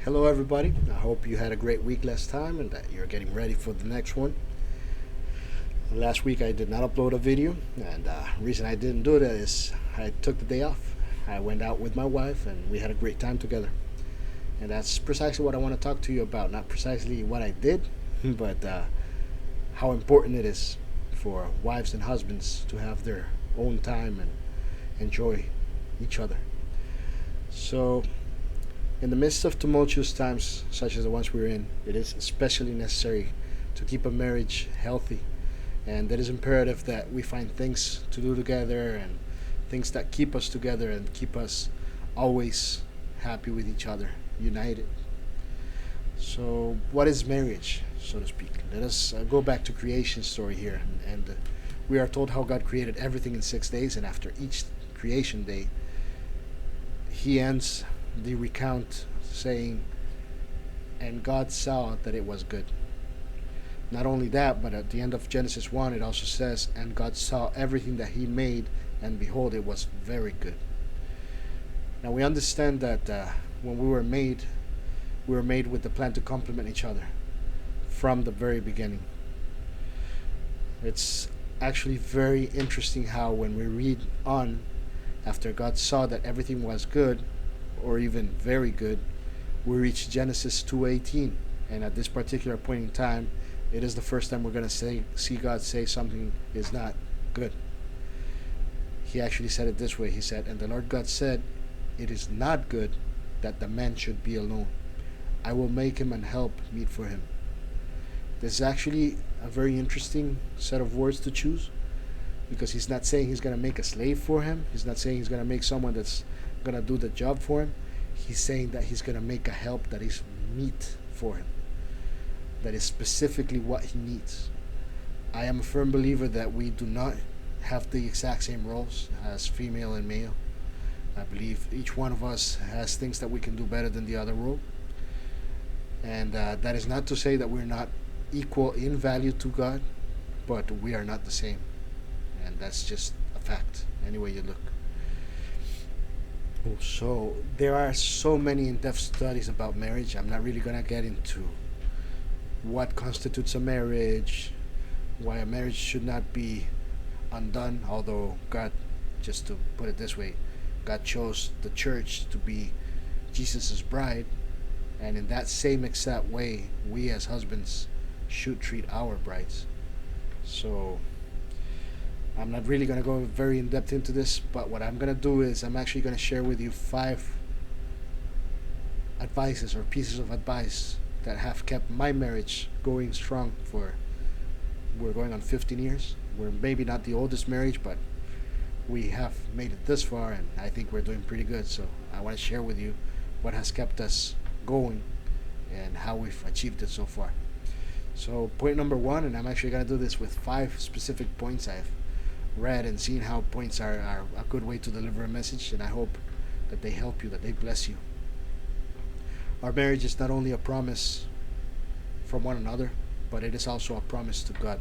Hello, everybody. I hope you had a great week last time and that you're getting ready for the next one. Last week I did not upload a video, and the reason I didn't do that is I took the day off. I went out with my wife and we had a great time together. And that's precisely what I want to talk to you about. Not precisely what I did, but how important it is for wives and husbands to have their own time and enjoy each other. So, in the midst of tumultuous times such as the ones we're in, it is especially necessary to keep a marriage healthy. And it is imperative that we find things to do together and things that keep us together and keep us always happy with each other, united. So, what is marriage, so to speak? Let us go back to creation story here, and we are told how God created everything in 6 days, and after each creation day, He ends the recount saying, "And God saw that it was good." Not only that, but at the end of Genesis 1, it also says, "And God saw everything that He made, and behold, it was very good." Now we understand that when we were made with the plan to complement each other from the very beginning. It's actually very interesting how when we read on, after God saw that everything was good, or even very good, we reach Genesis 2:18, and at this particular point in time, it is the first time we're going to see God say something is not good. He actually said it this way. He said, "And the Lord God said, it is not good that the man should be alone. I will make him an help meet for him." This is actually a very interesting set of words to choose, because he's not saying he's going to make a slave for him. He's not saying he's going to make someone that's going to do the job for him. He's saying that he's going to make a help that is meet for him, that is specifically what he needs. I am a firm believer that we do not have the exact same roles as female and male. I believe each one of us has things that we can do better than the other role. And that is not to say that we're not equal in value to God, but we are not the same. And that's just a fact, any way you look. So, there are so many in depth studies about marriage. I'm not really going to get into what constitutes a marriage, why a marriage should not be undone, although God, just to put it this way, God chose the church to be Jesus' bride, and in that same exact way, we as husbands should treat our brides. So, I'm not really going to go very in depth into this, but what I'm going to do is I'm actually going to share with you 5 advices or pieces of advice that have kept my marriage going strong for, we're going on 15 years. We're maybe not the oldest marriage, but we have made it this far, and I think we're doing pretty good. So I want to share with you what has kept us going and how we've achieved it so far. So point number 1, and I'm actually going to do this with 5 specific points I've read and seen how points are a good way to deliver a message, and I hope that they help you, that they bless you. Our marriage is not only a promise from one another, but it is also a promise to God.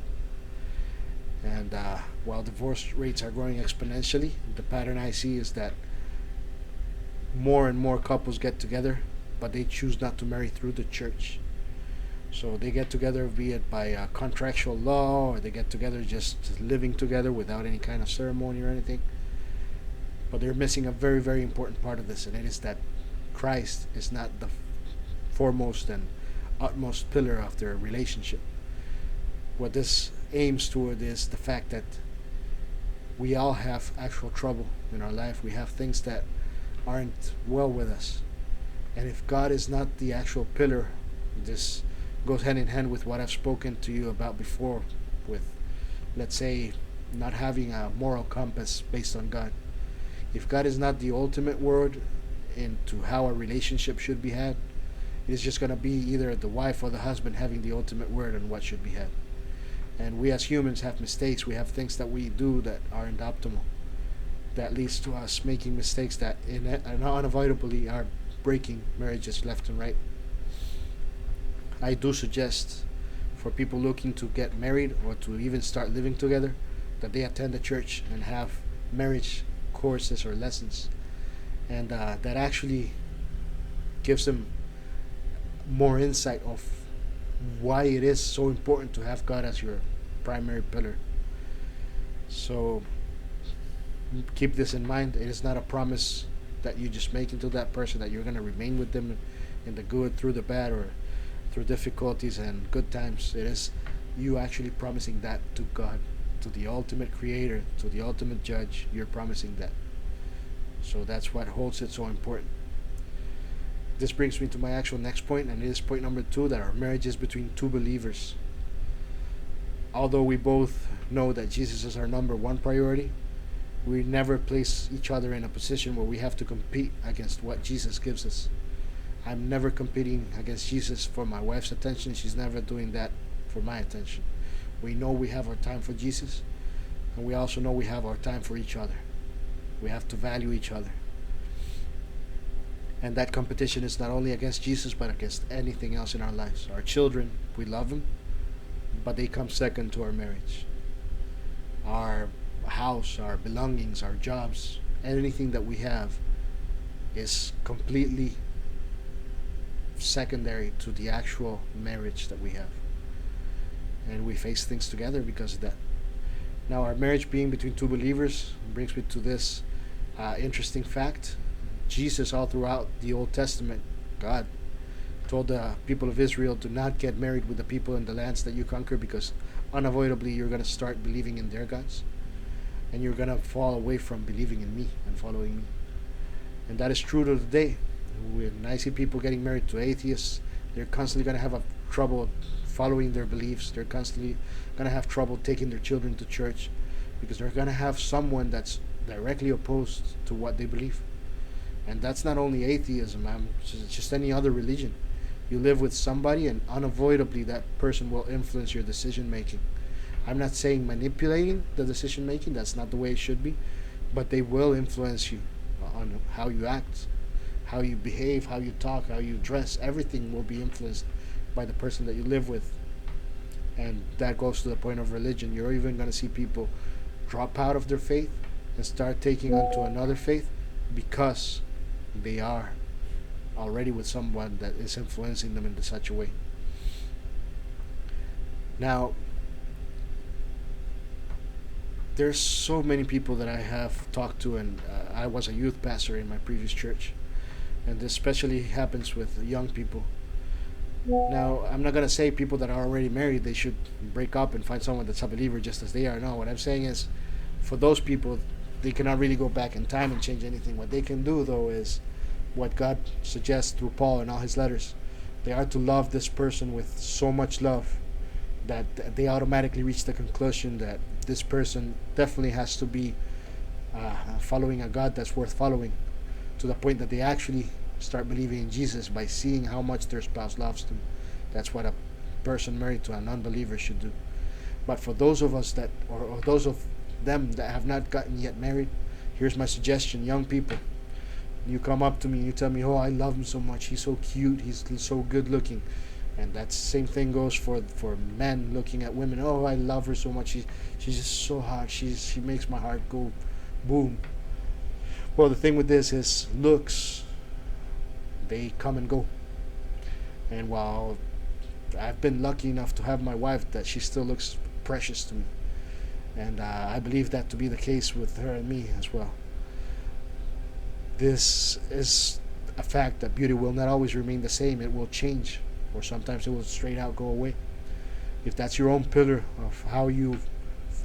And while divorce rates are growing exponentially, the pattern I see is that more and more couples get together, but they choose not to marry through the church. So they get together, be it by contractual law, or they get together just living together without any kind of ceremony or anything. But they're missing a very, very important part of this, and it is that Christ is not the foremost and utmost pillar of their relationship. What this aims toward is the fact that we all have actual trouble in our life. We have things that aren't well with us. And if God is not the actual pillar, this goes hand in hand with what I've spoken to you about before, with, let's say, not having a moral compass based on God. If God is not the ultimate word into how a relationship should be had, it is just going to be either the wife or the husband having the ultimate word on what should be had. And we as humans have mistakes. We have things that we do that aren't optimal. That leads to us making mistakes that unavoidably are breaking marriages left and right. I do suggest for people looking to get married or to even start living together that they attend a church and have marriage courses or lessons, and that actually gives them more insight of why it is so important to have God as your primary pillar. So keep this in mind. It is not a promise that you just make into that person that you're going to remain with them in the good, through the bad, or through difficulties and good times. It is you actually promising that to God, to the ultimate creator, to the ultimate judge. You're promising that. So that's what holds it so important. This brings me to my actual next point, and it is point number 2, that our marriage is between two believers. Although we both know that Jesus is our number one priority, we never place each other in a position where we have to compete against what Jesus gives us. I'm never competing against Jesus for my wife's attention. She's never doing that for my attention. We know we have our time for Jesus, and we also know we have our time for each other. We have to value each other. And that competition is not only against Jesus, but against anything else in our lives. Our children, we love them, but they come second to our marriage. Our house, our belongings, our jobs, anything that we have is completely secondary to the actual marriage that we have. And we face things together because of that. Now, our marriage being between two believers brings me to this interesting fact. Jesus, all throughout the Old Testament, God told the people of Israel to not get married with the people in the lands that you conquer, because unavoidably you're going to start believing in their gods, and you're going to fall away from believing in me and following me. And that is true to today. When I see people getting married to atheists, they're constantly going to have trouble following their beliefs. They're constantly going to have trouble taking their children to church, because they're going to have someone that's directly opposed to what they believe. And that's not only atheism, it's just any other religion. You live with somebody, and unavoidably that person will influence your decision making. I'm not saying manipulating the decision making, that's not the way it should be, but they will influence you on how you act, how you behave, how you talk, how you dress. Everything will be influenced by the person that you live with. And that goes to the point of religion. You're even going to see people drop out of their faith and start taking on to another faith because they are already with someone that is influencing them in such a way. Now, there's so many people that I have talked to, and I was a youth pastor in my previous church, and this especially happens with young people. Now, I'm not going to say people that are already married, they should break up and find someone that's a believer just as they are. No, what I'm saying is, for those people, they cannot really go back in time and change anything. What they can do, though, is what God suggests through Paul in all his letters. They are to love this person with so much love that they automatically reach the conclusion that this person definitely has to be following a God that's worth following, to the point that they actually start believing in Jesus by seeing how much their spouse loves them. That's what a person married to an unbeliever should do. But for those of us that, or those of them that have not gotten yet married, here's my suggestion. Young people, you come up to me and you tell me, oh, I love him so much, he's so cute, he's so good looking. And that same thing goes for men looking at women. Oh, I love her so much, she's just so hot, she makes my heart go boom. Well, the thing with this is looks, they come and go. And while I've been lucky enough to have my wife that she still looks precious to me, and I believe that to be the case with her and me as well. This is a fact that beauty will not always remain the same. It will change, or sometimes it will straight out go away. If that's your own pillar of how you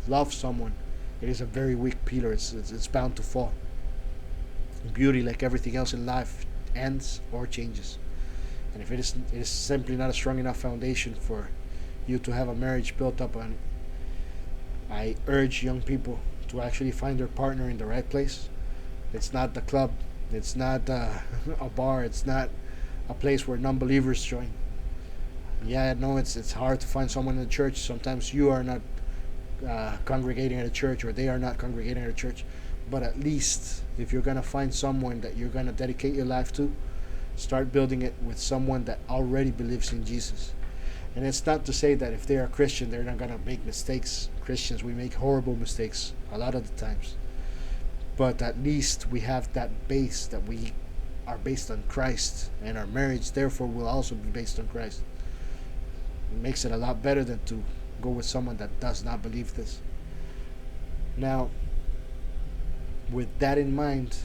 love someone, it is a very weak pillar. It's bound to fall. Beauty, like everything else in life, ends or changes. And if it is simply not a strong enough foundation for you to have a marriage built up on it, I urge young people to actually find their partner in the right place. It's not the club. It's not a bar. It's not a place where non-believers join. Yeah, no, it's hard to find someone in the church. Sometimes you are not congregating at a church, or they are not congregating at a church. But at least if you're going to find someone that you're going to dedicate your life to, start building it with someone that already believes in Jesus. And it's not to say that if they are Christian, they're not going to make mistakes. Christians, we make horrible mistakes a lot of the times. But at least we have that base that we are based on Christ, and our marriage therefore will also be based on Christ. It makes it a lot better than to go with someone that does not believe this. Now, with that in mind,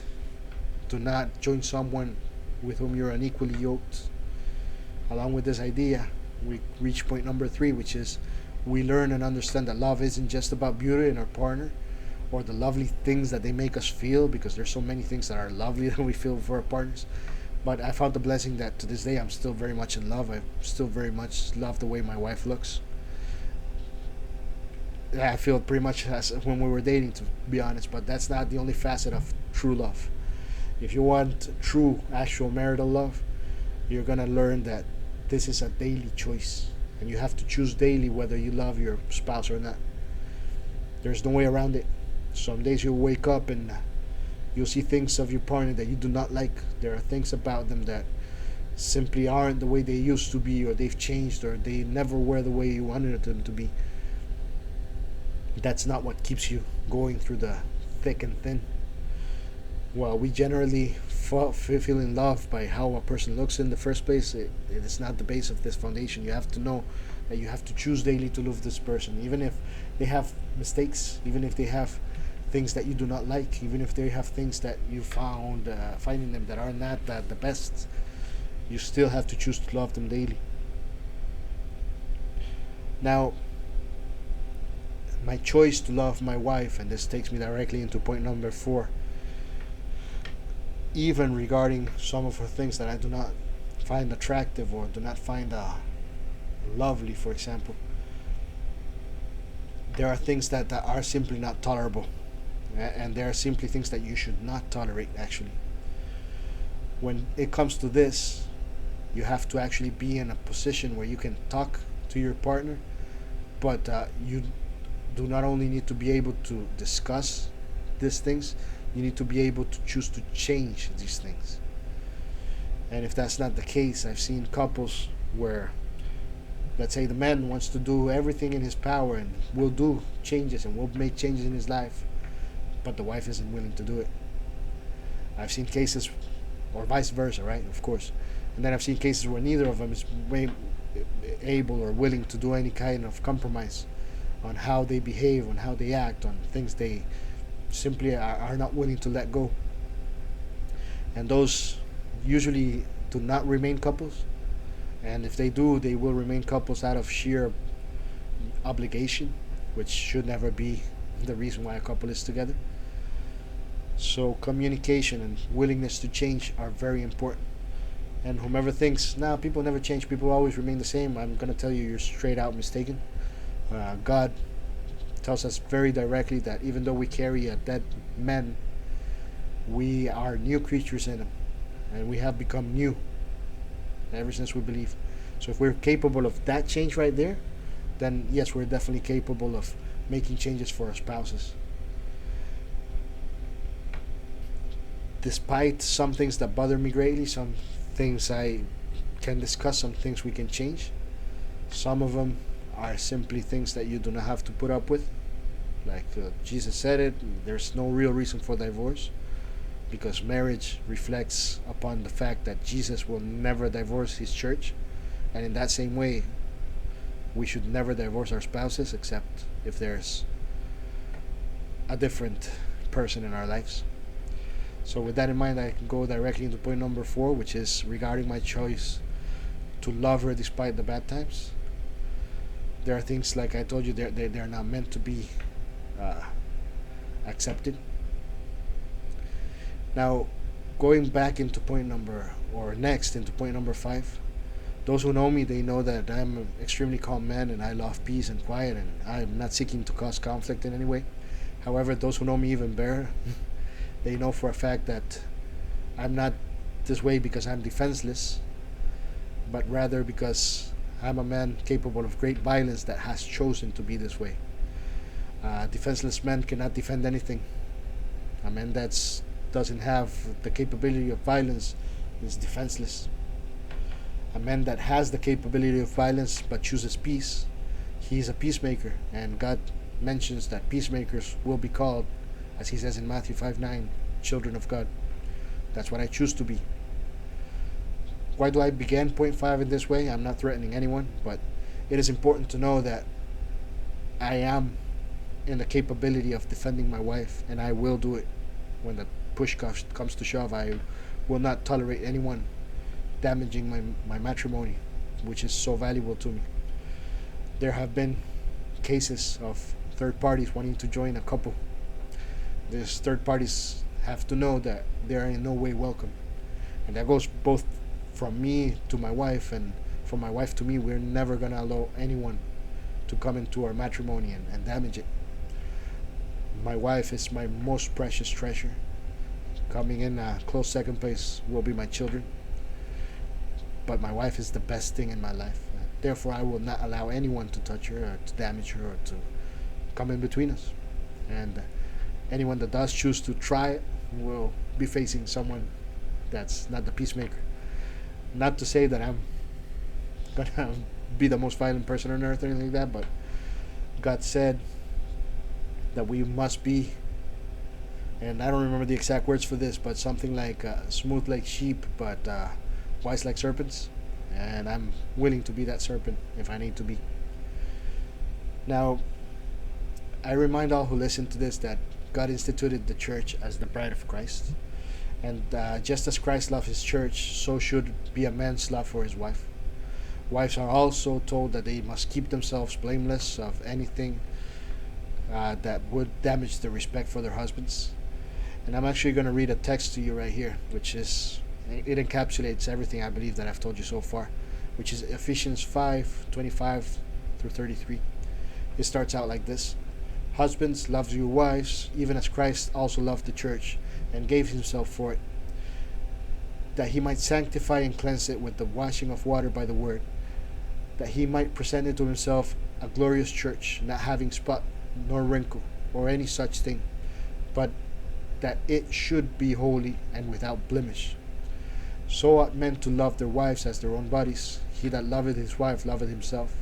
do not join someone with whom you're unequally yoked. Along with this idea, we reach point number 3, which is we learn and understand that love isn't just about beauty in our partner or the lovely things that they make us feel, because there's so many things that are lovely that we feel for our partners. But I found the blessing that to this day I'm still very much in love. I still very much love the way my wife looks. I feel pretty much as when we were dating, to be honest, but that's not the only facet of true love. If you want true, actual marital love, you're gonna learn that this is a daily choice, and you have to choose daily whether you love your spouse or not. There's no way around it. Some days you'll wake up and you'll see things of your partner that you do not like. There are things about them that simply aren't the way they used to be, or they've changed, or they never were the way you wanted them to be. That's not what keeps you going through the thick and thin. Well, we generally feel in love by how a person looks in the first place. It is not the base of this foundation. You have to know that you have to choose daily to love this person, even if they have mistakes, even if they have things that you do not like, even if they have things that you finding them that are not the best. You still have to choose to love them daily. Now, my choice to love my wife, and this takes me directly into point number 4, even regarding some of her things that I do not find attractive or do not find lovely, for example, there are things that are simply not tolerable, and there are simply things that you should not tolerate. Actually, when it comes to this, you have to actually be in a position where you can talk to your partner, but you do not only need to be able to discuss these things, you need to be able to choose to change these things. And if that's not the case, I've seen couples where, let's say, the man wants to do everything in his power and will do changes and will make changes in his life, but the wife isn't willing to do it. I've seen cases, or vice versa, right? Of course. And then I've seen cases where neither of them is able or willing to do any kind of compromise on how they behave, on how they act, on things they simply are not willing to let go. And those usually do not remain couples. And if they do, they will remain couples out of sheer obligation, which should never be the reason why a couple is together. So communication and willingness to change are very important. And whomever thinks, nah, people never change, people always remain the same, I'm going to tell you, you're straight out mistaken. God tells us very directly that even though we carry a dead man, we are new creatures in him, and we have become new ever since we believe. So if we're capable of that change right there, then yes, we're definitely capable of making changes for our spouses. Despite some things that bother me greatly, some things I can discuss, some things we can change, some of them are simply things that you do not have to put up with. Like Jesus said it, there's no real reason for divorce, because marriage reflects upon the fact that Jesus will never divorce his church. And in that same way, we should never divorce our spouses except if there's a different person in our lives. So with that in mind, I can go directly into point number 4, which is regarding my choice to love her despite the bad times. There are things, like I told you, they're not meant to be accepted. Now, going back into next into point number 5, those who know me, they know that I'm an extremely calm man and I love peace and quiet, and I'm not seeking to cause conflict in any way. However, those who know me even better, they know for a fact that I'm not this way because I'm defenseless, but rather because I'm a man capable of great violence that has chosen to be this way. Defenseless men cannot defend anything. A man that doesn't have the capability of violence is defenseless. A man that has the capability of violence but chooses peace, he's a peacemaker, and God mentions that peacemakers will be called, as he says in Matthew 5:9, children of God. That's what I choose to be. Why do I begin point five in this way? I'm not threatening anyone, but it is important to know that I am in the capability of defending my wife, and I will do it when the push comes to shove. I will not tolerate anyone damaging my matrimony, which is so valuable to me. There have been cases of third parties wanting to join a couple. These third parties have to know that they are in no way welcome. And that goes both from me to my wife and from my wife to me. We're never going to allow anyone to come into our matrimony and damage it. My wife is my most precious treasure. Coming in close second place will be my children. But my wife is the best thing in my life. Therefore, I will not allow anyone to touch her or to damage her or to come in between us. And anyone that does choose to try it will be facing someone that's not the peacemaker. Not to say that I'm gonna be the most violent person on earth or anything like that, but God said that we must be, and I don't remember the exact words for this, but something like smooth like sheep, but wise like serpents. And I'm willing to be that serpent if I need to be. Now, I remind all who listen to this that God instituted the church as the bride of Christ. And just as Christ loved his church, so should be a man's love for his wife. Wives are also told that they must keep themselves blameless of anything that would damage the respect for their husbands. And I'm actually going to read a text to you right here, which encapsulates everything I believe that I've told you so far, which is Ephesians 5:25 through 33. It starts out like this: Husbands, love your wives, even as Christ also loved the church and gave himself for it, that he might sanctify and cleanse it with the washing of water by the word, that he might present it to himself a glorious church, not having spot nor wrinkle or any such thing, but that it should be holy and without blemish. So ought men to love their wives as their own bodies. He that loveth his wife loveth himself.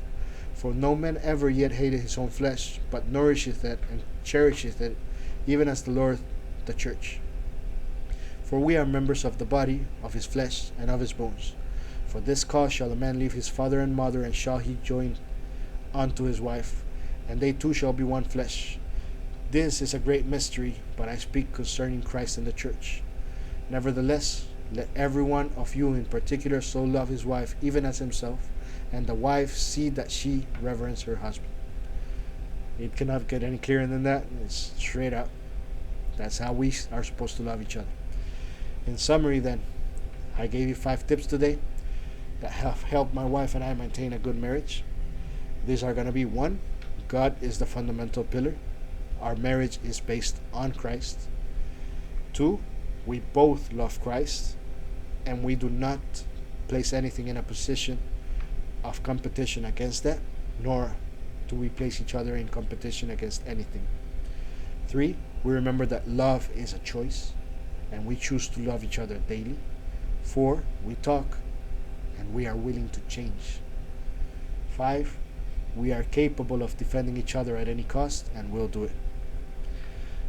For no man ever yet hated his own flesh, but nourisheth it and cherisheth it, even as the Lord the church. For we are members of the body, of his flesh, and of his bones. For this cause shall a man leave his father and mother, and shall he join unto his wife, and they two shall be one flesh. This is a great mystery, but I speak concerning Christ and the church. Nevertheless, let every one of you in particular so love his wife even as himself, and the wife see that she reverence her husband. It cannot get any clearer than that. It's straight up. That's how we are supposed to love each other. In summary then, I gave you 5 tips today that have helped my wife and I maintain a good marriage. These are going to be: 1, God is the fundamental pillar. Our marriage is based on Christ. 2, we both love Christ, and we do not place anything in a position of competition against that, nor do we place each other in competition against anything. 3, we remember that love is a choice, and we choose to love each other daily. 4, we talk, and we are willing to change. 5, we are capable of defending each other at any cost, and will do it.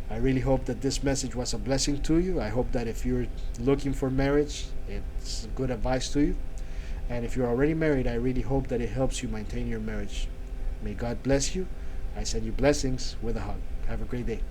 I really hope that this message was a blessing to you. I hope that if you're looking for marriage, it's good advice to you. And if you're already married, I really hope that it helps you maintain your marriage. May God bless you. I send you blessings with a hug. Have a great day.